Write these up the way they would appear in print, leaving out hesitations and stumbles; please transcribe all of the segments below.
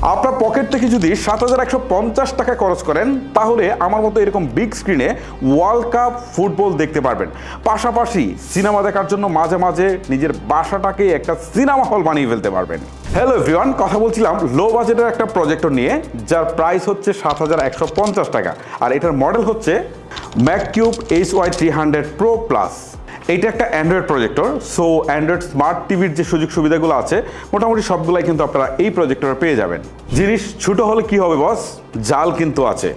আপনার পকেট থেকে যদি ৭,১৫০ টাকা খরচ করেন তাহলে আমার মতো এরকম বিগ স্ক্রিনে ওয়ার্ল্ড কাপ ফুটবল দেখতে পারবেন। পাশাপাশি সিনেমা দেখার জন্য মাঝে মাঝে নিজের বাসাটাকে একটা সিনেমা হল বানিয়ে ফেলতে পারবেন। হ্যালো এভরিওয়ান, কথা বলছিলাম লো বাজেটের একটা প্রজেক্টর নিয়ে, যার প্রাইস হচ্ছে ৭,১৫০ টাকা, আর এটার মডেল হচ্ছে ম্যাককিউব HY300 Pro Plus। এইটা একটা Android projector. So Android smart টিভির যে সুযোগ সুবিধাগুলো আছে মোটামুটি সবগুলাই কিন্তু আপনারা এই প্রজেক্টরে পেয়ে যাবেন। জিনিস ছোট হলে কি হবে বস, জাল কিন্তু আছে।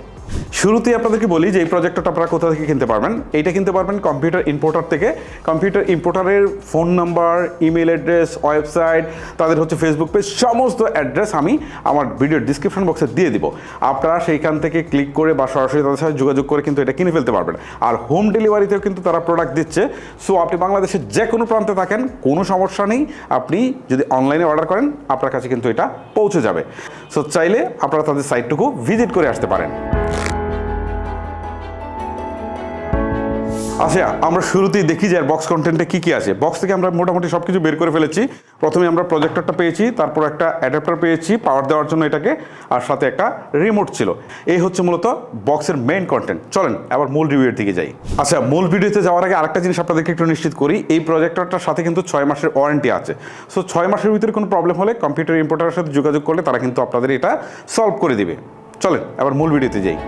শুরুতেই আপনাদেরকে বলি যে এই প্রজেক্টরটা আপনারা কোথা থেকে কিনতে পারবেন। এইটা কিনতে পারবেন কম্পিউটার ইম্পোর্টার থেকে। কম্পিউটার ইম্পোর্টারের phone number, email address, website, তাদের হচ্ছে ফেসবুক পেজ, সমস্ত অ্যাড্রেস আমি আমার ভিডিওর ডিসক্রিপশন বক্সে দিয়ে দিব। আপনারা সেইখান থেকে ক্লিক করে বা সরাসরি তাদের সাথে যোগাযোগ করে কিন্তু এটা কিনে ফেলতে পারবেন। আর হোম ডেলিভারিতেও কিন্তু তারা প্রোডাক্ট দিচ্ছে। সো আপনি বাংলাদেশের যে কোনো প্রান্তে থাকেন, কোনো সমস্যা নেই, আপনি যদি অনলাইনে অর্ডার করেন আপনার কাছে কিন্তু এটা পৌঁছে যাবে। সো চাইলে আপনারা তাদের সাইটটুকু ভিজিট করে আসতে পারেন। আচ্ছা, আমরা শুরুতেই দেখি যে বক্স কন্টেন্টে কী কী আছে। বক্স থেকে আমরা মোটামুটি সব কিছু বের করে ফেলেছি। প্রথমে আমরা প্রজেক্টরটা পেয়েছি, তারপর একটা অ্যাডাপ্টার পেয়েছি পাওয়ার দেওয়ার জন্য এটাকে, আর সাথে একটা রিমোট ছিল। এই হচ্ছে মূলত বক্সের মেইন কন্টেন্ট। চলেন আবার মূল রিভিউর দিকে যাই। আচ্ছা, মূল ভিডিওতে যাওয়ার আগে আরেকটা জিনিস আপনাদেরকে একটু নিশ্চিত করি, এই প্রজেক্টরটার সাথে কিন্তু 6 মাসের ওয়ারেন্টি আছে। সো 6 মাসের ভিতরে কোনো প্রবলেম হলে কম্পিউটার ইম্পোর্টারের সাথে যোগাযোগ করলে তারা কিন্তু আপনাদের এটা সলভ করে দিবে। চলেন আবার মূল ভিডিওতে যাই।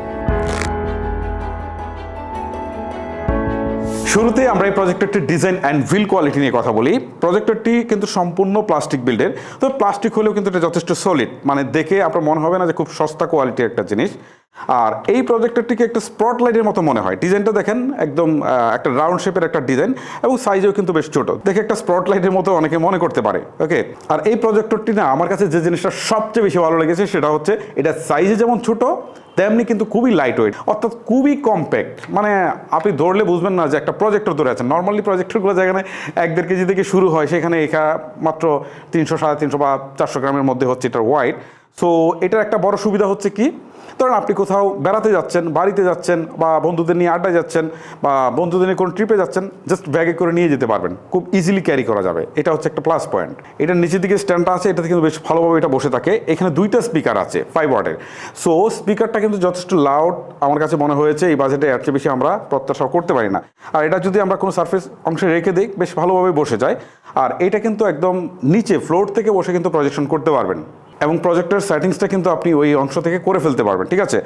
শুরুতে আমরা এই প্রজেক্টরটির ডিজাইন অ্যান্ড বিল্ড কোয়ালিটি নিয়ে কথা বলি। প্রজেক্টরটি কিন্তু সম্পূর্ণ প্লাস্টিক বিল্ডের। তো প্লাস্টিক হলেও কিন্তু এটা যথেষ্ট সলিড, মানে দেখে আপনার মনে হবে না যে খুব সস্তা কোয়ালিটির একটা জিনিস। আর এই প্রজেক্টরটিকে একটা স্পটলাইটের মতো মনে হয়। ডিজাইনটা দেখেন, একদম একটা রাউন্ড শেপের একটা ডিজাইন, এবং সাইজেও কিন্তু বেশ ছোট, দেখে একটা স্পটলাইটের মতো অনেকে মনে করতে পারে। ওকে, আর এই প্রজেক্টরটি না আমার কাছে যে জিনিসটা সবচেয়ে বেশি ভালো লেগেছে সেটা হচ্ছে এটা সাইজে যেমন ছোট তেমনি কিন্তু খুবই লাইট ওয়েট, অর্থাৎ খুবই কম্প্যাক্ট। মানে আপনি ধরলে বুঝবেন না যে একটা প্রজেক্টর ধরে আছেন। নর্মালি প্রজেক্টরগুলো যেখানে 1-1.5 কেজি থেকে শুরু হয়, সেখানে মাত্র 300-350 বা 400 গ্রামের মধ্যে হচ্ছে এটার ওয়াইট। সো এটার একটা বড় সুবিধা হচ্ছে কি, ধরেন আপনি কোথাও বেড়াতে যাচ্ছেন, বাড়িতে যাচ্ছেন, বা বন্ধুদের নিয়ে আড্ডায় যাচ্ছেন, বা বন্ধুদের নিয়ে কোনো ট্রিপে যাচ্ছেন, জাস্ট ব্যাগে করে নিয়ে যেতে পারবেন, খুব ইজিলি ক্যারি করা যাবে। এটা হচ্ছে একটা প্লাস পয়েন্ট। এটার নিচের দিকে স্ট্যান্ডটা আছে, এটাতে কিন্তু বেশ ভালোভাবে এটা বসে থাকে। এখানে 2টা স্পিকার আছে 5 ওয়াটের। সো স্পিকারটা কিন্তু যথেষ্ট লাউড আমার কাছে মনে হয়েছে। এই বাজেটে এর চেয়ে বেশি আমরা প্রত্যাশা করতে পারি না। আর এটা যদি আমরা কোনো সারফেস অংশে রেখে দিই, বেশ ভালোভাবে বসে যায়। আর এটা কিন্তু একদম নিচে ফ্লোর থেকে বসে কিন্তু প্রজেকশন করতে পারবেন, এবং প্রজেক্টর সেটিংসটা কিন্তু আপনি ওই অংশ থেকে করে ফেলতে পারবেন, ঠিক আছে।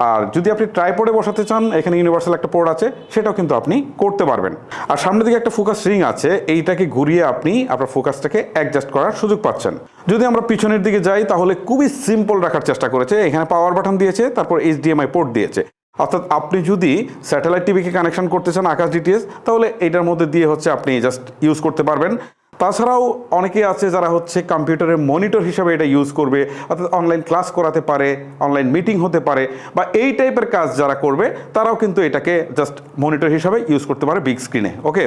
আর যদি আপনি ট্রাইপডে বসাতে চান, এখানে ইউনিভার্সাল একটা পোর্ট আছে, সেটাও কিন্তু আপনি করতে পারবেন। আর সামনের দিকে একটা ফোকাস রিং আছে, এইটাকে ঘুরিয়ে আপনি আপনার ফোকাসটাকে অ্যাডজাস্ট করার সুযোগ পাচ্ছেন। যদি আমরা পিছনের দিকে যাই তাহলে খুবই সিম্পল রাখার চেষ্টা করেছে। এখানে পাওয়ার বাটন দিয়েছে, তারপর HDMI পোর্ট দিয়েছে। অর্থাৎ আপনি যদি স্যাটেলাইট টিভিকে কানেকশন করতে চান আকাশ ডিটিএস, তাহলে এটার মধ্যে দিয়ে হচ্ছে আপনি জাস্ট ইউজ করতে পারবেন। তাছাড়াও অনেকে আছে যারা হচ্ছে কম্পিউটারের মনিটর হিসাবে এটা ইউজ করবে, অর্থাৎ অনলাইন ক্লাস করাতে পারে, অনলাইন মিটিং হতে পারে, বা এই টাইপের কাজ যারা করবে তারাও কিন্তু এটাকে জাস্ট মনিটর হিসাবে ইউজ করতে পারে বিগ স্ক্রিনে। ওকে,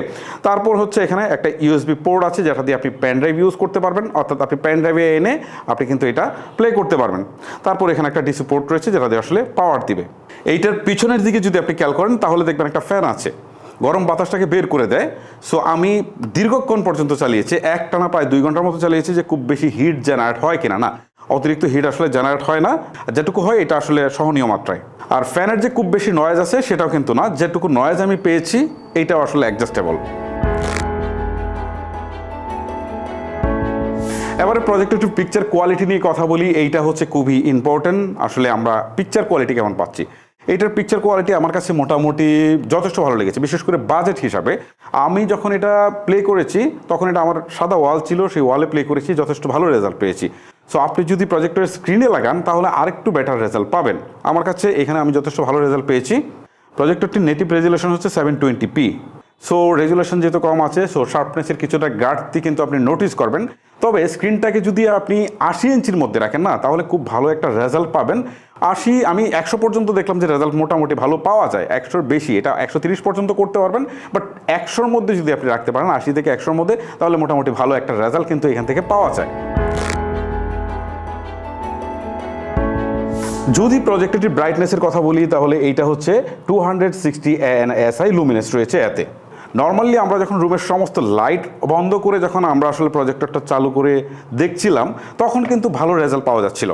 তারপর হচ্ছে এখানে একটা USB পোর্ট আছে যেটা দিয়ে আপনি পেন ড্রাইভ ইউজ করতে পারবেন, অর্থাৎ আপনি পেন ড্রাইভে এনে আপনি কিন্তু এটা প্লে করতে পারবেন। তারপর এখানে একটা DC পোর্ট রয়েছে যেটা দিয়ে আসলে পাওয়ার দিবে। এইটার পিছনের দিকে যদি আপনি খেয়াল করেন তাহলে দেখবেন একটা ফ্যান আছে, গরম বাতাসটাকে বের করে দেয়। সো আমি দীর্ঘক্ষণ পর্যন্ত চালিয়েছি, একটানা প্রায় 2 ঘন্টার মতো চালিয়েছি, যে খুব বেশি হিট জেনারেট হয় কিনা। না, অতিরিক্ত হিট আসলে জেনারেট হয় না, যেটুকু হয় এটা আসলে সহনীয় মাত্রায়। আর ফ্যানের যে খুব বেশি নয়েজ আছে সেটাও কিন্তু না, যেটুকু নয়েজ আমি পেয়েছি এইটাও আসলে অ্যাডজাস্টেবল। এবারে প্রজেক্টর পিকচার কোয়ালিটি নিয়ে কথা বলি। এইটা হচ্ছে খুবই ইম্পর্টেন্ট। আসলে আমরা পিকচার কোয়ালিটি কেমন পাচ্ছি, এইটার পিকচার কোয়ালিটি আমার কাছে মোটামুটি যথেষ্ট ভালো লেগেছে, বিশেষ করে বাজেট হিসাবে। আমি যখন এটা প্লে করেছি তখন এটা আমার সাদা ওয়াল ছিল, সেই ওয়ালে প্লে করেছি, যথেষ্ট ভালো রেজাল্ট পেয়েছি। সো আপনি যদি প্রজেক্টরের স্ক্রিনে লাগান তাহলে আরেকটু বেটার রেজাল্ট পাবেন। আমার কাছে এখানে আমি যথেষ্ট ভালো রেজাল্ট পেয়েছি। প্রজেক্টরটির নেটিভ রেজুলেশন হচ্ছে 720p। সো রেজুলেশন যেহেতু কম আছে, সো শার্পনেসের কিছুটা ঘাটতি কিন্তু আপনি নোটিস করবেন। তবে স্ক্রিনটাকে যদি আপনি 80 ইঞ্চির মধ্যে রাখেন না, তাহলে খুব ভালো একটা রেজাল্ট পাবেন। 80, আমি 100 পর্যন্ত দেখলাম যে রেজাল্ট মোটামুটি ভালো পাওয়া যায়। 100-র বেশি, এটা 130 পর্যন্ত করতে পারবেন, বাট 100-র মধ্যে যদি আপনি রাখতে পারেন, 80 থেকে 100-র মধ্যে, তাহলে মোটামুটি ভালো একটা রেজাল্ট কিন্তু এখান থেকে পাওয়া যায়। যদি প্রজেক্টরটির ব্রাইটনেসের কথা বলি তাহলে এইটা হচ্ছে 260 ANSI লুমিনেন্স রয়েছে এতে। নর্মালি আমরা যখন রুমের সমস্ত লাইট বন্ধ করে যখন আমরা আসলে প্রজেক্টরটা চালু করে দেখছিলাম তখন কিন্তু ভালো রেজাল্ট পাওয়া যাচ্ছিল।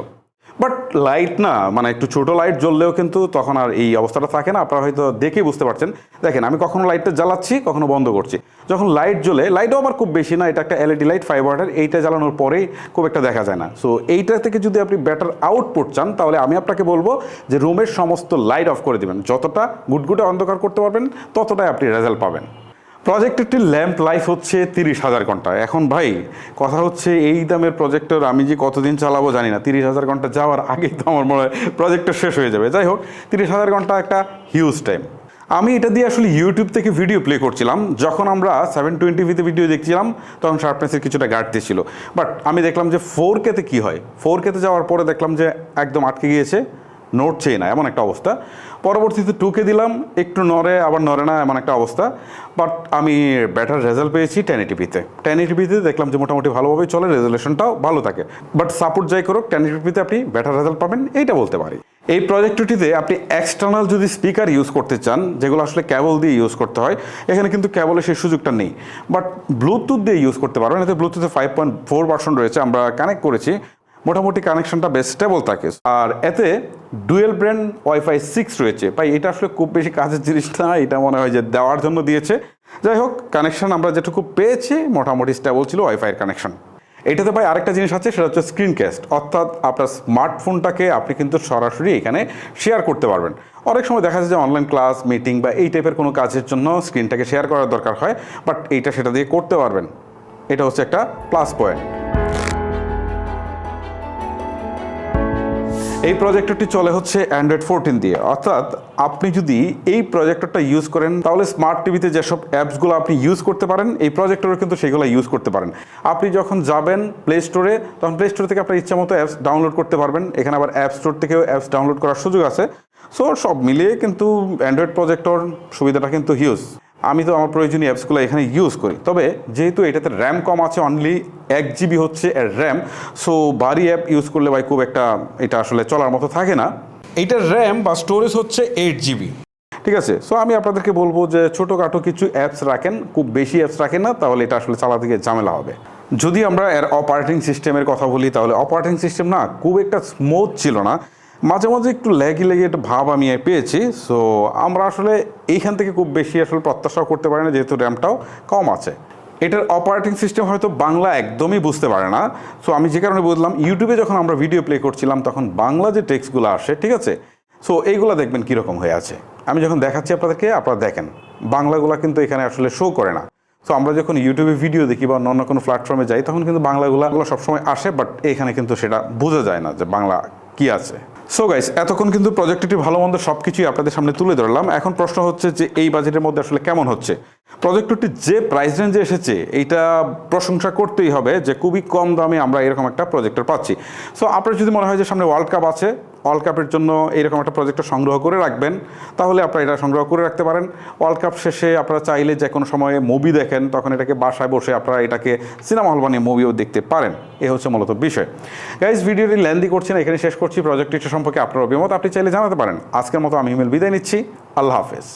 বাট লাইট না মানে একটু ছোটো লাইট জ্বললেও কিন্তু তখন আর এই অবস্থাটা থাকে না। আপনারা হয়তো দেখেই বুঝতে পারছেন। দেখেন আমি কখনো লাইটটা জ্বালাচ্ছি, কখনো বন্ধ করছি। যখন লাইট জ্বলে, লাইটও আমার খুব বেশি না, এটা একটা এলইডি লাইট 5 ওয়াটের, এইটা জ্বালানোর পরেই খুব একটা দেখা যায় না। সো এইটা থেকে যদি আপনি বেটার আউটপুট চান তাহলে আমি আপনাকে বলবো যে রুমের সমস্ত লাইট অফ করে দিবেন। যতটা গুটগুটে অন্ধকার করতে পারবেন ততটাই আপনি রেজাল্ট পাবেন। প্রজেক্টরটির ল্যাম্প লাইফ হচ্ছে 30,000 ঘন্টা। এখন ভাই কথা হচ্ছে এই দামের প্রজেক্টর আমি যে কতদিন চালাবো জানি না। 30,000 ঘন্টা যাওয়ার আগেই তো আমার মনে হয় প্রজেক্টর শেষ হয়ে যাবে। যাই হোক, 30,000 ঘন্টা একটা হিউজ টাইম। আমি এটা দিয়ে আসলে ইউটিউব থেকে ভিডিও প্লে করছিলাম। যখন আমরা 720p ভিডিও দেখছিলাম তখন শার্পনেসের কিছুটা ঘাটতি ছিল। বাট আমি দেখলাম যে 4K-তে কী হয়। 4K-তে যাওয়ার পরে দেখলাম যে একদম আটকে গিয়েছে, নড়ছেই না, এমন একটা অবস্থা। পরবর্তীতে 2K দিলাম, একটু নড়ে আবার নড়ে না, এমন একটা অবস্থা। বাট আমি বেটার রেজাল্ট পেয়েছি 1080p-তে। 1080p-তে দেখলাম যে মোটামুটি ভালোভাবেই চলে, রেজলিউশনটাও ভালো থাকে। বাট সাপোর্ট যাই করুক, 1080p-তে আপনি বেটার রেজাল্ট পাবেন, এইটা বলতে পারি। এই প্রজেক্টরটিতে আপনি এক্সটার্নাল যদি স্পিকার ইউজ করতে চান, যেগুলো আসলে কেবল দিয়ে ইউজ করতে হয়, এখানে কিন্তু কেবলের সেই সুযোগটা নেই। বাট ব্লুটুথ দিয়ে ইউজ করতে পারবেন। এতে ব্লুটুথে 5.4 ভার্সন রয়েছে, আমরা কানেক্ট করেছি। মোটামুটি কানেকশনটা বেশ স্টেবল থাকে। আর এতে ডুয়েল ব্র্যান্ড ওয়াইফাই 6 রয়েছে। ভাই এটা আসলে খুব বেশি কাজের জিনিস না, এটা মনে হয় যে দেওয়ার জন্য দিয়েছে। যাই হোক, কানেকশন আমরা যেটুকু পেয়েছি মোটামুটি স্টেবল ছিল ওয়াইফাইয়ের কানেকশন। এটাতে ভাই আরেকটা জিনিস আছে, সেটা হচ্ছে স্ক্রিন ক্যাস্ট। অর্থাৎ আপনার স্মার্টফোনটাকে আপনি কিন্তু সরাসরি এখানে শেয়ার করতে পারবেন। অনেক সময় দেখা যায় যে অনলাইন ক্লাস, মিটিং বা এই টাইপের কোনো কাজের জন্য স্ক্রিনটাকে শেয়ার করার দরকার হয়, বাট এইটা সেটা দিয়ে করতে পারবেন। এটা হচ্ছে একটা প্লাস পয়েন্ট। এই প্রজেক্টরটি চলে হচ্ছে অ্যান্ড্রয়েড 14 দিয়ে। অর্থাৎ আপনি যদি এই প্রজেক্টরটা ইউজ করেন তাহলে স্মার্ট টিভিতে যেসব অ্যাপসগুলো আপনি ইউজ করতে পারেন এই প্রজেক্টরে কিন্তু সেগুলো ইউজ করতে পারেন। আপনি যখন যাবেন প্লে স্টোরে, তখন প্লে স্টোর থেকে আপনার ইচ্ছা মতো অ্যাপস ডাউনলোড করতে পারবেন। এখানে আবার অ্যাপ স্টোর থেকেও অ্যাপস ডাউনলোড করার সুযোগ আছে। সো সব মিলিয়ে কিন্তু অ্যান্ড্রয়েড প্রজেক্টর সুবিধাটা কিন্তু হিউজ। আমি তো আমার প্রয়োজনীয় অ্যাপসগুলো এখানে ইউজ করি। তবে যেহেতু এটাতে র্যাম কম আছে, অনলি 1 GB হচ্ছে এর র্যাম, সো ভারী অ্যাপ ইউজ করলে ভাই খুব একটা এটা আসলে চলার মতো থাকে না। এইটার র্যাম বা স্টোরেজ হচ্ছে 8 GB। ঠিক আছে, সো আমি আপনাদেরকে বলবো যে ছোটোখাটো কিছু অ্যাপস রাখেন, খুব বেশি অ্যাপস রাখেন না, তাহলে এটা আসলে চালাতে গিয়ে ঝামেলা হবে। যদি আমরা এর অপারেটিং সিস্টেমের কথা বলি তাহলে অপারেটিং সিস্টেম না খুব একটা স্মুথ ছিল না, মাঝে মাঝে একটু ল্যাগি একটা ভাব আমি পেয়েছি। সো আমরা আসলে এইখান থেকে খুব বেশি আসলে প্রত্যাশাও করতে পারি না, যেহেতু র্যামটাও কম আছে। এটার অপারেটিং সিস্টেম হয়তো বাংলা একদমই বুঝতে পারে না। সো আমি যে কারণে বললাম, ইউটিউবে যখন আমরা ভিডিও প্লে করছিলাম তখন বাংলা যে টেক্সটগুলো আসে, ঠিক আছে, সো এইগুলো দেখবেন কীরকম হয়ে আছে। আমি যখন দেখাচ্ছি আপনাদেরকে, আপনারা দেখেন বাংলাগুলো কিন্তু এখানে আসলে শো করে না। সো আমরা যখন ইউটিউবে ভিডিও দেখি বা অন্য কোনো প্ল্যাটফর্মে যাই তখন কিন্তু বাংলাগুলো সবসময় আসে, বাট এখানে কিন্তু সেটা বোঝা যায় না যে বাংলা কী আছে। সো গাইস, এতক্ষণ কিন্তু প্রজেক্টরটি ভালো মন্দ সব কিছুই আপনাদের সামনে তুলে ধরলাম। এখন প্রশ্ন হচ্ছে যে এই বাজেটের মধ্যে আসলে কেমন হচ্ছে প্রজেক্টরটি। যে প্রাইস রেঞ্জে এসেছে এইটা প্রশংসা করতেই হবে যে খুবই কম দামে আমরা এরকম একটা প্রজেক্টর পাচ্ছি। সো আপনার যদি মনে হয় যে সামনে ওয়ার্ল্ড কাপ আছে, ওয়ার্ল্ড কাপের জন্য এরকম একটা প্রজেক্টর সংগ্রহ করে রাখবেন, তাহলে আপনারা এটা সংগ্রহ করে রাখতে পারেন। ওয়ার্ল্ড কাপ শেষে আপনারা চাইলে যে কোনো সময়ে মুভি দেখেন, তখন এটাকে বাসায় বসে আপনারা এটাকে সিনেমা হল বানিয়ে মুভিও দেখতে পারেন। এ হচ্ছে মূলত বিষয়। গাইজ, ভিডিওটি লেন্দি করছি না, এখানে শেষ করছি। প্রজেক্টটি সম্পর্কে আপনার অভিমত আপনি চাইলে জানাতে পারেন। আজকের মতো আমি হিমেল বিদায় নিচ্ছি। আল্লাহ হাফেজ।